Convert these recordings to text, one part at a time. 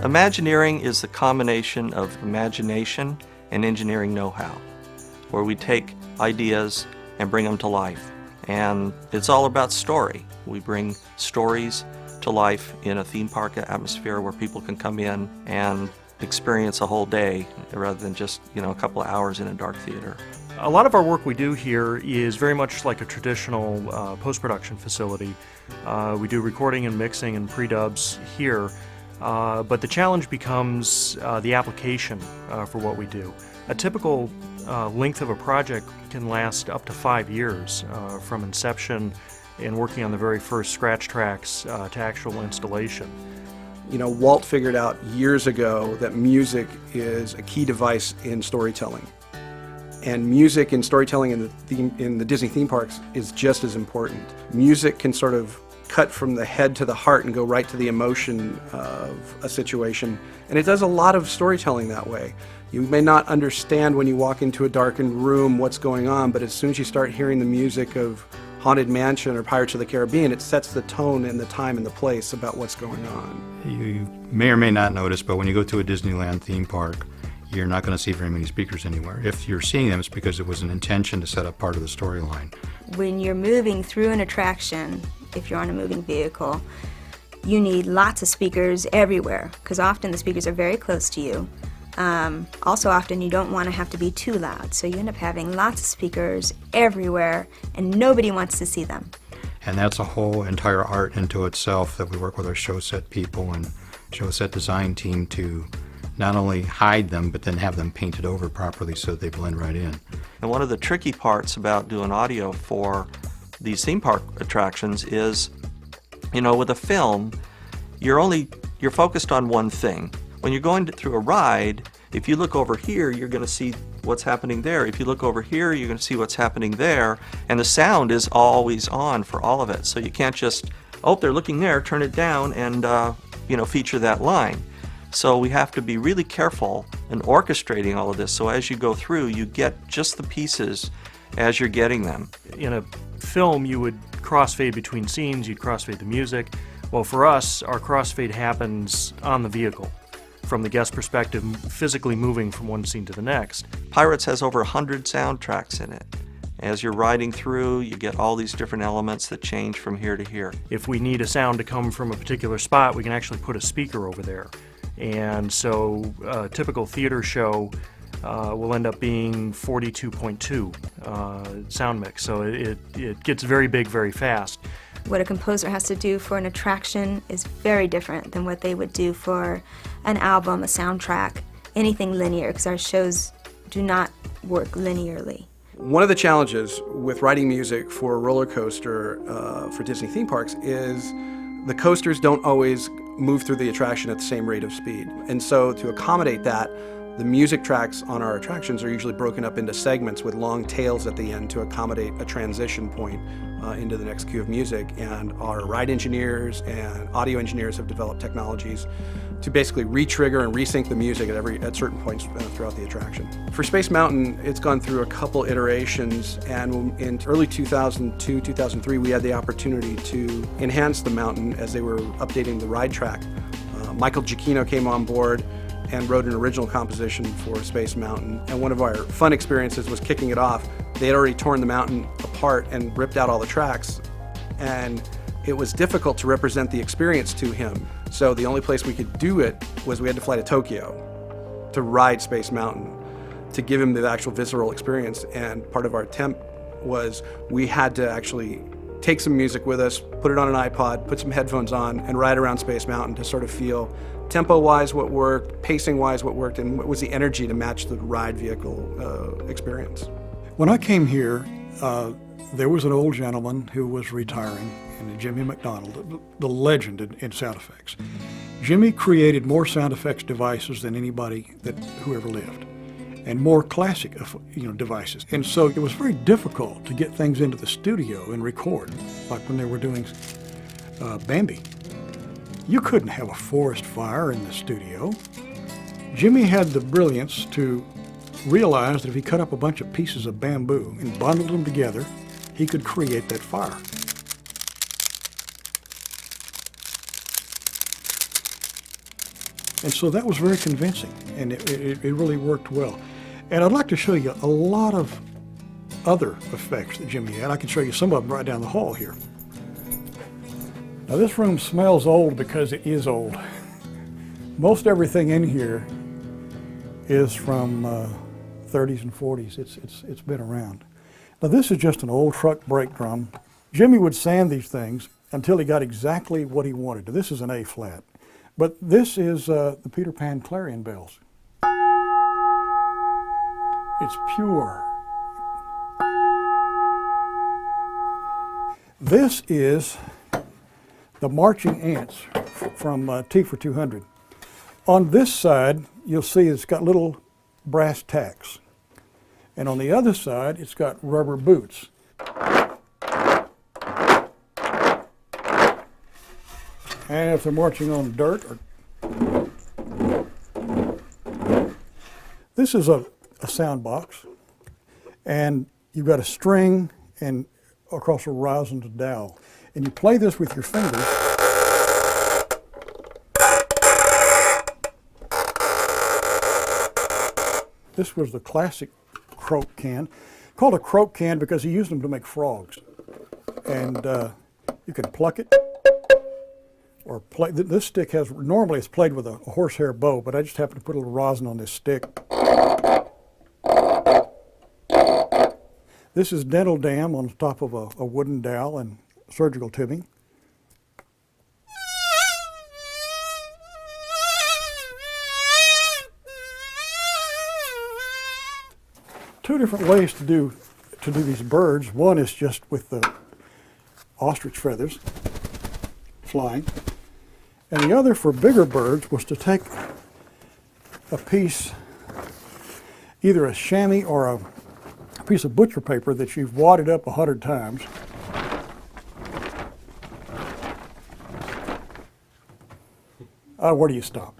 Imagineering is the combination of imagination and engineering know-how, where we take ideas and bring them to life. And it's all about story. We bring stories to life in a theme park atmosphere where people can come in and experience a whole day rather than just, a couple of hours in a dark theater. A lot of our work we do here is very much like a traditional post-production facility. We do recording and mixing and pre-dubs here, but the challenge becomes the application for what we do. A typical length of a project can last up to 5 years, from inception and working on the very first scratch tracks to actual installation. Walt figured out years ago that music is a key device in storytelling. And music and storytelling in the Disney theme parks is just as important. Music can sort of cut from the head to the heart and go right to the emotion of a situation. And it does a lot of storytelling that way. You may not understand when you walk into a darkened room what's going on, but as soon as you start hearing the music of Haunted Mansion or Pirates of the Caribbean, it sets the tone and the time and the place about what's going on. You may or may not notice, but when you go to a Disneyland theme park, you're not going to see very many speakers anywhere. If you're seeing them, it's because it was an intention to set up part of the storyline. When you're moving through an attraction, if you're on a moving vehicle, you need lots of speakers everywhere, because often the speakers are very close to you. Also often you don't want to have to be too loud, so you end up having lots of speakers everywhere and nobody wants to see them. And that's a whole entire art into itself that we work with our show set people and show set design team to not only hide them, but then have them painted over properly so that they blend right in. And one of the tricky parts about doing audio for these theme park attractions is, with a film, you're focused on one thing. When you're going through a ride, if you look over here, you're going to see what's happening there. If you look over here, you're going to see what's happening there. And the sound is always on for all of it. So you can't just, they're looking there, turn it down and, feature that line. So we have to be really careful in orchestrating all of this. So as you go through, you get just the pieces as you're getting them. In a film, you would crossfade between scenes, you'd crossfade the music. Well, for us, our crossfade happens on the vehicle, from the guest perspective, physically moving from one scene to the next. Pirates has over 100 soundtracks in it. As you're riding through, you get all these different elements that change from here to here. If we need a sound to come from a particular spot, we can actually put a speaker over there. And so a typical theater show will end up being 42.2 sound mix. So it gets very big very fast. What a composer has to do for an attraction is very different than what they would do for an album, a soundtrack, anything linear, because our shows do not work linearly. One of the challenges with writing music for a roller coaster for Disney theme parks is the coasters don't always move through the attraction at the same rate of speed. And so to accommodate that, the music tracks on our attractions are usually broken up into segments with long tails at the end to accommodate a transition point into the next cue of music. And our ride engineers and audio engineers have developed technologies to basically re-trigger and resync the music at certain points throughout the attraction. For Space Mountain, it's gone through a couple iterations, and in early 2002, 2003, we had the opportunity to enhance the mountain as they were updating the ride track. Michael Giacchino came on board and wrote an original composition for Space Mountain. And one of our fun experiences was kicking it off. They had already torn the mountain apart and ripped out all the tracks. And it was difficult to represent the experience to him. So the only place we could do it was we had to fly to Tokyo to ride Space Mountain to give him the actual visceral experience. And part of our attempt was we had to actually take some music with us, put it on an iPod, put some headphones on, and ride around Space Mountain to sort of feel tempo-wise what worked, pacing-wise what worked, and what was the energy to match the ride vehicle experience. When I came here, there was an old gentleman who was retiring, and Jimmy MacDonald, the legend in sound effects. Jimmy created more sound effects devices than anybody who ever lived, and more classic devices. And so it was very difficult to get things into the studio and record, like when they were doing Bambi. You couldn't have a forest fire in the studio. Jimmy had the brilliance to realize that if he cut up a bunch of pieces of bamboo and bundled them together, he could create that fire. And so that was very convincing, and it really worked well. And I'd like to show you a lot of other effects that Jimmy had. I can show you some of them right down the hall here. Now this room smells old because it is old. Most everything in here is from 30s and 40s. It's been around. Now this is just an old truck brake drum. Jimmy would sand these things until he got exactly what he wanted. This is an A flat. But this is the Peter Pan clarion bells. It's pure. This is the marching ants from T for 200. On this side, you'll see it's got little brass tacks. And on the other side, it's got rubber boots. And if they're marching on dirt, this is a sound box, and you've got a string and across a rosined dowel. And you play this with your fingers. This was the classic croak can, called a croak can because he used them to make frogs. And you can pluck it, or play. This stick has, normally it's played with a horsehair bow, but I just happen to put a little rosin on this stick. This is dental dam on top of a wooden dowel and surgical tubing. Two different ways to do these birds. One is just with the ostrich feathers flying, and the other for bigger birds was to take a piece, either a chamois or a piece of butcher paper that you've wadded up 100 times. Where do you stop?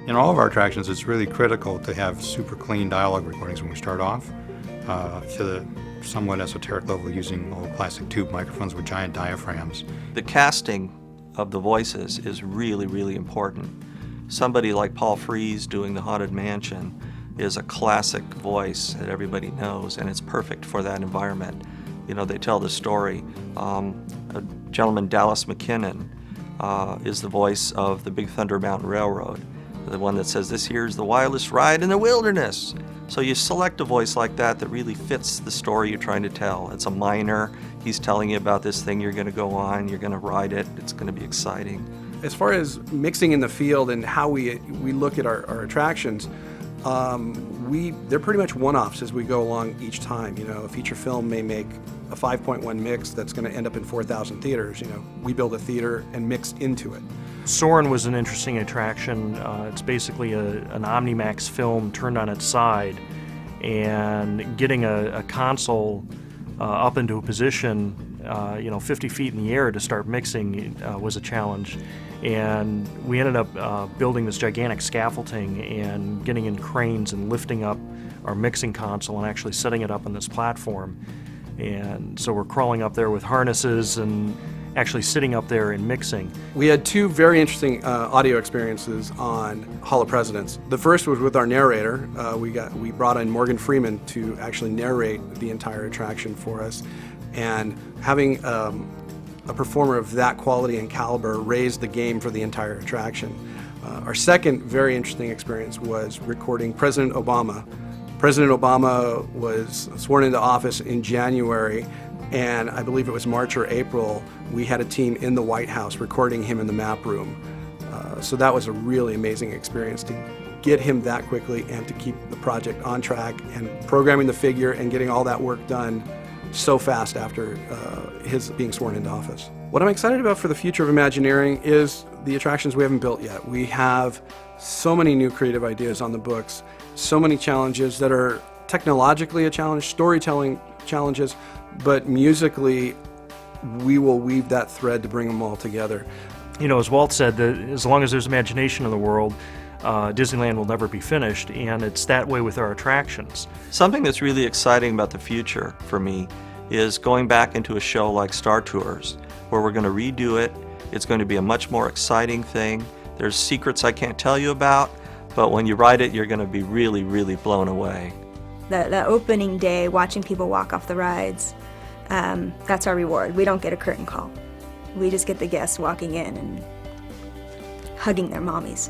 In all of our attractions, it's really critical to have super clean dialogue recordings when we start off, to the somewhat esoteric level using old plastic tube microphones with giant diaphragms. The casting of the voices is really, really important. Somebody like Paul Frees doing the Haunted Mansion is a classic voice that everybody knows, and it's perfect for that environment. You know, they tell the story. A gentleman, Dallas McKinnon, is the voice of the Big Thunder Mountain Railroad, the one that says, "This here's the wildest ride in the wilderness." So you select a voice like that that really fits the story you're trying to tell. It's a miner. He's telling you about this thing you're going to go on. You're going to ride it. It's going to be exciting. As far as mixing in the field and how we look at our attractions, they're pretty much one-offs as we go along each time. You know, a feature film may make a 5.1 mix that's going to end up in 4,000 theaters. You know, we build a theater and mix into it. Soren was an interesting attraction. It's basically an Omnimax film turned on its side, and getting a console up into a position, 50 feet in the air to start mixing was a challenge. And we ended up building this gigantic scaffolding and getting in cranes and lifting up our mixing console and actually setting it up on this platform. And so we're crawling up there with harnesses and actually sitting up there and mixing. We had two very interesting audio experiences on Hall of Presidents. The first was with our narrator. We brought in Morgan Freeman to actually narrate the entire attraction for us, and having a performer of that quality and caliber raised the game for the entire attraction. Our second very interesting experience was recording President Obama. President Obama was sworn into office in January, and I believe it was March or April, we had a team in the White House recording him in the map room. So that was a really amazing experience to get him that quickly and to keep the project on track and programming the figure and getting all that work done so fast after his being sworn into office. What I'm excited about for the future of Imagineering is the attractions we haven't built yet. We have so many new creative ideas on the books, so many challenges that are technologically a challenge, storytelling challenges, but musically we will weave that thread to bring them all together. You know, as Walt said, that as long as there's imagination in the world, Disneyland will never be finished, and it's that way with our attractions. Something that's really exciting about the future for me is going back into a show like Star Tours, where we're going to redo it. It's going to be a much more exciting thing. There's secrets I can't tell you about, but when you ride it, you're going to be really, really blown away. The opening day, watching people walk off the rides, that's our reward. We don't get a curtain call. We just get the guests walking in and hugging their mommies.